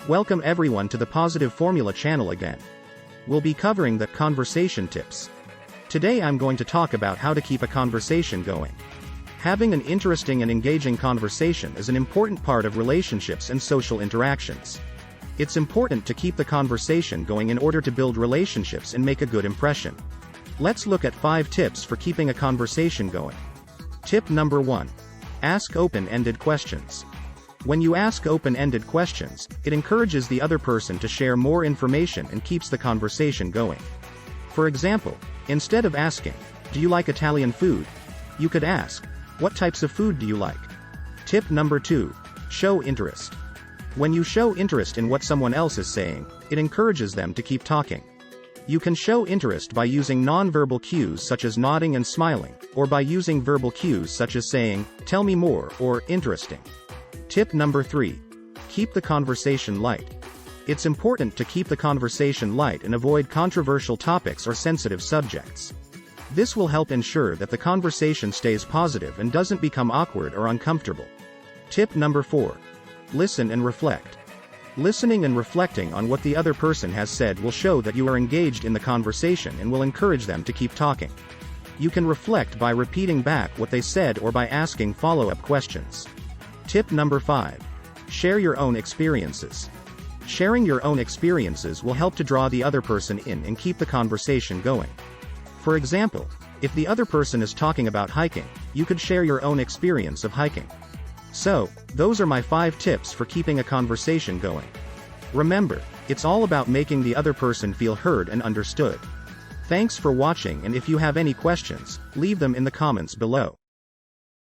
Welcome everyone to the Positive Formula channel again. We'll be covering the conversation tips. Today I'm going to talk about how to keep a conversation going. Having an interesting and engaging conversation is an important part of relationships and social interactions. It's important to keep the conversation going in order to build relationships and make a good impression. Let's look at 5 tips for keeping a conversation going. Tip number 1. Ask open-ended questions. When you ask open-ended questions, it encourages the other person to share more information and keeps the conversation going. For example, instead of asking, "Do you like Italian food?" you could ask, "What types of food do you like?" Tip number 2. Show interest. When you show interest in what someone else is saying, it encourages them to keep talking. You can show interest by using non-verbal cues such as nodding and smiling, or by using verbal cues such as saying, "Tell me more," or "Interesting." Tip number 3. Keep the conversation light. It's important to keep the conversation light and avoid controversial topics or sensitive subjects. This will help ensure that the conversation stays positive and doesn't become awkward or uncomfortable. Tip number 4. Listen and reflect. Listening and reflecting on what the other person has said will show that you are engaged in the conversation and will encourage them to keep talking. You can reflect by repeating back what they said or by asking follow-up questions. Tip number 5. Share your own experiences. Sharing your own experiences will help to draw the other person in and keep the conversation going. For example, if the other person is talking about hiking, you could share your own experience of hiking. So, those are my 5 tips for keeping a conversation going. Remember, it's all about making the other person feel heard and understood. Thanks for watching, and if you have any questions, leave them in the comments below.